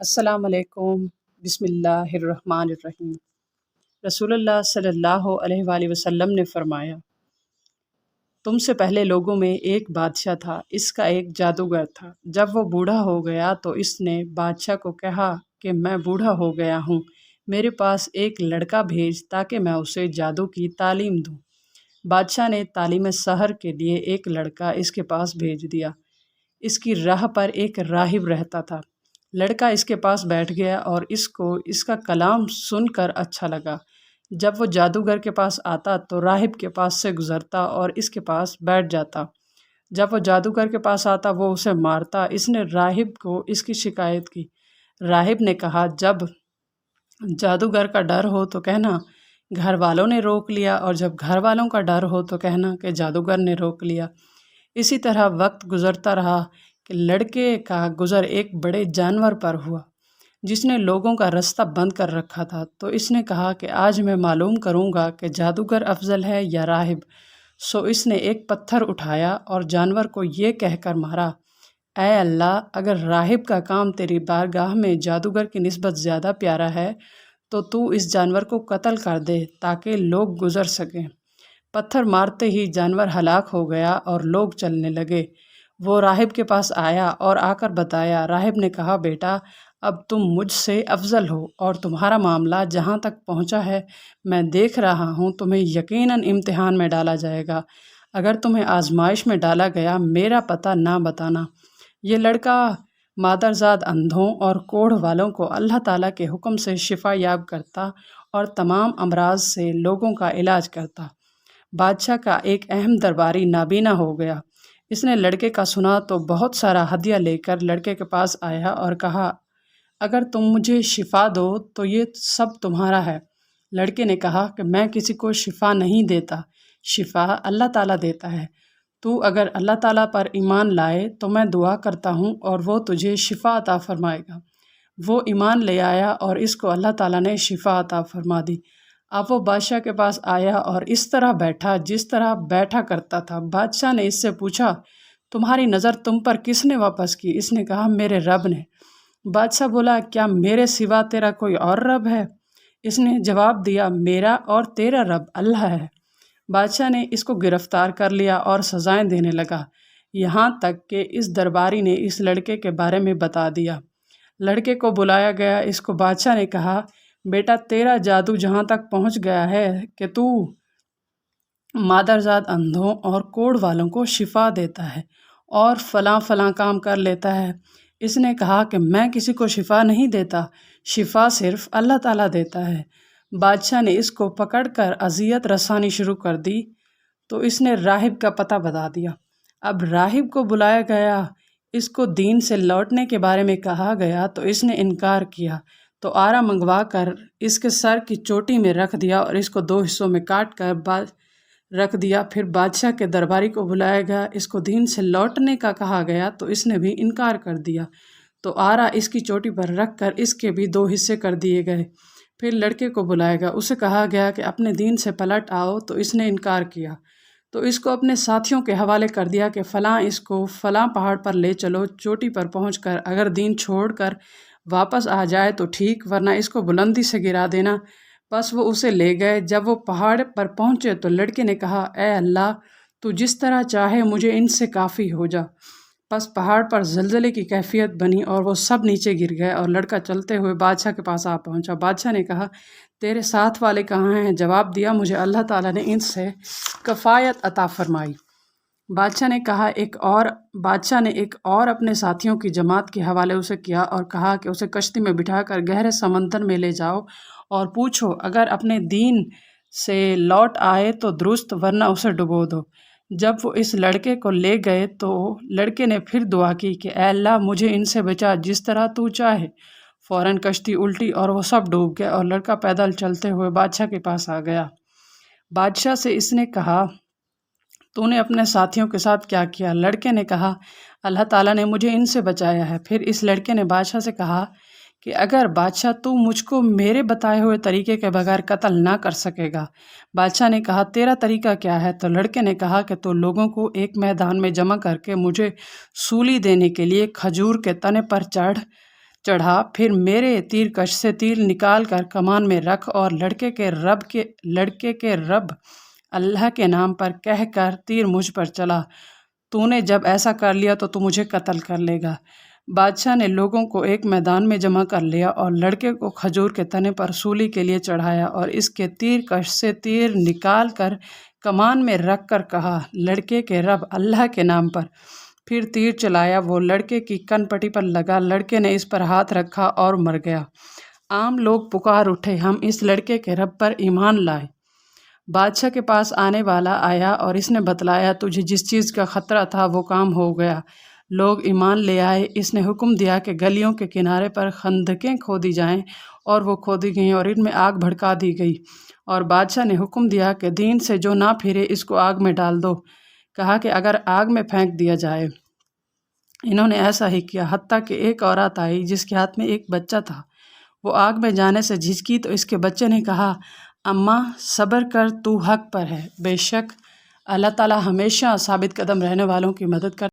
السلام علیکم۔ بسم اللہ الرحمن الرحیم۔ رسول اللہ صلی اللہ علیہ وآلہ وسلم نے فرمایا، تم سے پہلے لوگوں میں ایک بادشاہ تھا، اس کا ایک جادوگر تھا۔ جب وہ بوڑھا ہو گیا تو اس نے بادشاہ کو کہا کہ میں بوڑھا ہو گیا ہوں، میرے پاس ایک لڑکا بھیج تاکہ میں اسے جادو کی تعلیم دوں۔ بادشاہ نے تعلیم سحر کے لیے ایک لڑکا اس کے پاس بھیج دیا۔ اس کی راہ پر ایک راہب رہتا تھا۔ لڑکا اس کے پاس بیٹھ گیا اور اس کو اس کا کلام سن کر اچھا لگا۔ جب وہ جادوگر کے پاس آتا تو راہب کے پاس سے گزرتا اور اس کے پاس بیٹھ جاتا۔ جب وہ جادوگر کے پاس آتا وہ اسے مارتا۔ اس نے راہب کو اس کی شکایت کی۔ راہب نے کہا، جب جادوگر کا ڈر ہو تو کہنا گھر والوں نے روک لیا، اور جب گھر والوں کا ڈر ہو تو کہنا کہ جادوگر نے روک لیا۔ اسی طرح وقت گزرتا رہا کہ لڑکے کا گزر ایک بڑے جانور پر ہوا جس نے لوگوں کا رستہ بند کر رکھا تھا۔ تو اس نے کہا کہ آج میں معلوم کروں گا کہ جادوگر افضل ہے یا راہب۔ سو اس نے ایک پتھر اٹھایا اور جانور کو یہ کہہ کر مارا، اے اللہ، اگر راہب کا کام تیری بارگاہ میں جادوگر کی نسبت زیادہ پیارا ہے تو اس جانور کو قتل کر دے تاکہ لوگ گزر سکیں۔ پتھر مارتے ہی جانور ہلاک ہو گیا اور لوگ چلنے لگے۔ وہ راہب کے پاس آیا اور آ کر بتایا۔ راہب نے کہا، بیٹا، اب تم مجھ سے افضل ہو اور تمہارا معاملہ جہاں تک پہنچا ہے میں دیکھ رہا ہوں، تمہیں یقیناً امتحان میں ڈالا جائے گا۔ اگر تمہیں آزمائش میں ڈالا گیا میرا پتہ نہ بتانا۔ یہ لڑکا مادرزاد اندھوں اور کوڑھ والوں کو اللہ تعالیٰ کے حکم سے شفا یاب کرتا اور تمام امراض سے لوگوں کا علاج کرتا۔ بادشاہ کا ایک اہم درباری نابینا ہو گیا۔ اس نے لڑکے کا سنا تو بہت سارا ہدیہ لے کر لڑکے کے پاس آیا اور کہا، اگر تم مجھے شفا دو تو یہ سب تمہارا ہے۔ لڑکے نے کہا کہ میں کسی کو شفا نہیں دیتا، شفا اللہ تعالیٰ دیتا ہے۔ تو اگر اللہ تعالیٰ پر ایمان لائے تو میں دعا کرتا ہوں اور وہ تجھے شفا عطا فرمائے گا۔ وہ ایمان لے آیا اور اس کو اللہ تعالیٰ نے شفا عطا فرما دی۔ اب وہ بادشاہ کے پاس آیا اور اس طرح بیٹھا جس طرح بیٹھا کرتا تھا۔ بادشاہ نے اس سے پوچھا، تمہاری نظر تم پر کس نے واپس کی؟ اس نے کہا، میرے رب نے۔ بادشاہ بولا، کیا میرے سوا تیرا کوئی اور رب ہے؟ اس نے جواب دیا، میرا اور تیرا رب اللہ ہے۔ بادشاہ نے اس کو گرفتار کر لیا اور سزائیں دینے لگا، یہاں تک کہ اس درباری نے اس لڑکے کے بارے میں بتا دیا۔ لڑکے کو بلایا گیا۔ اس کو بادشاہ نے کہا، بیٹا، تیرا جادو جہاں تک پہنچ گیا ہے کہ تو مادرزاد اندھوں اور کوڑھ والوں کو شفا دیتا ہے اور فلاں فلاں کام کر لیتا ہے۔ اس نے کہا کہ میں کسی کو شفا نہیں دیتا، شفا صرف اللہ تعالیٰ دیتا ہے۔ بادشاہ نے اس کو پکڑ کر اذیت رسانی شروع کر دی تو اس نے راہب کا پتہ بتا دیا۔ اب راہب کو بلایا گیا۔ اس کو دین سے لوٹنے کے بارے میں کہا گیا تو اس نے انکار کیا۔ تو آرا منگوا کر اس کے سر کی چوٹی میں رکھ دیا اور اس کو 2 حصوں میں کاٹ کر رکھ دیا۔ پھر بادشاہ کے درباری کو بلایا گیا۔ اس کو دین سے لوٹنے کا کہا گیا تو اس نے بھی انکار کر دیا۔ تو آرا اس کی چوٹی پر رکھ کر اس کے بھی 2 حصے کر دیے گئے۔ پھر لڑکے کو بلایا گیا۔ اسے کہا گیا کہ اپنے دین سے پلٹ آؤ تو اس نے انکار کیا۔ تو اس کو اپنے ساتھیوں کے حوالے کر دیا کہ فلاں اس کو فلاں پہاڑ پر لے چلو، چوٹی پر پہنچ کر اگر دین چھوڑ کر واپس آ جائے تو ٹھیک، ورنہ اس کو بلندی سے گرا دینا۔ بس وہ اسے لے گئے۔ جب وہ پہاڑ پر پہنچے تو لڑکے نے کہا، اے اللہ، تو جس طرح چاہے مجھے ان سے کافی ہو جا۔ بس پہاڑ پر زلزلے کی کیفیت بنی اور وہ سب نیچے گر گئے اور لڑکا چلتے ہوئے بادشاہ کے پاس آ پہنچا۔ بادشاہ نے کہا، تیرے ساتھ والے کہاں ہیں؟ جواب دیا، مجھے اللہ تعالیٰ نے ان سے کفایت عطا فرمائی۔ بادشاہ نے ایک اور اپنے ساتھیوں کی جماعت کے حوالے اسے کیا اور کہا کہ اسے کشتی میں بٹھا کر گہرے سمندر میں لے جاؤ اور پوچھو، اگر اپنے دین سے لوٹ آئے تو درست، ورنہ اسے ڈبو دو۔ جب وہ اس لڑکے کو لے گئے تو لڑکے نے پھر دعا کی کہ اے اللہ، مجھے ان سے بچا جس طرح تو چاہے۔ فوراً کشتی الٹی اور وہ سب ڈوب گئے اور لڑکا پیدل چلتے ہوئے بادشاہ کے پاس آ گیا۔ بادشاہ سے اس نے کہا، تو نے اپنے ساتھیوں کے ساتھ کیا کیا؟ لڑکے نے کہا، اللہ تعالیٰ نے مجھے ان سے بچایا ہے۔ پھر اس لڑکے نے بادشاہ سے کہا کہ اگر بادشاہ تو مجھ کو میرے بتائے ہوئے طریقے کے بغیر قتل نہ کر سکے گا۔ بادشاہ نے کہا، تیرا طریقہ کیا ہے؟ تو لڑکے نے کہا کہ تو لوگوں کو ایک میدان میں جمع کر کے مجھے سولی دینے کے لیے کھجور کے تنے پر چڑھ چڑھا، پھر میرے تیر کش سے تیر نکال کر کمان میں رکھ اور لڑکے کے رب اللہ کے نام پر کہہ کر تیر مجھ پر چلا۔ تو نے جب ایسا کر لیا تو مجھے قتل کر لے گا۔ بادشاہ نے لوگوں کو ایک میدان میں جمع کر لیا اور لڑکے کو کھجور کے تنے پر سولی کے لیے چڑھایا اور اس کے تیر کش سے تیر نکال کر کمان میں رکھ کر کہا، لڑکے کے رب اللہ کے نام پر۔ پھر تیر چلایا، وہ لڑکے کی کن پٹی پر لگا، لڑکے نے اس پر ہاتھ رکھا اور مر گیا۔ عام لوگ پکار اٹھے، ہم اس لڑکے کے رب پر ایمان لائے۔ بادشاہ کے پاس آنے والا آیا اور اس نے بتلایا، تجھے جس چیز کا خطرہ تھا وہ کام ہو گیا۔ لوگ ایمان لے آئے۔ اس نے حکم دیا کہ گلیوں کے کنارے پر خندقیں کھودی جائیں، اور وہ کھودی گئیں اور ان میں آگ بھڑکا دی گئی۔ اور بادشاہ نے حکم دیا کہ دین سے جو نہ پھرے اس کو آگ میں ڈال دو۔ کہا کہ اگر آگ میں پھینک دیا جائے۔ انہوں نے ایسا ہی کیا، حتیٰ کہ ایک عورت آئی جس کے ہاتھ میں ایک بچہ تھا۔ وہ آگ میں جانے سے جھجکی تو اس کے بچے نے کہا، اماں صبر کر، تو حق پر ہے۔ بے شک اللہ تعالیٰ ہمیشہ ثابت قدم رہنے والوں کی مدد کرتا ہے۔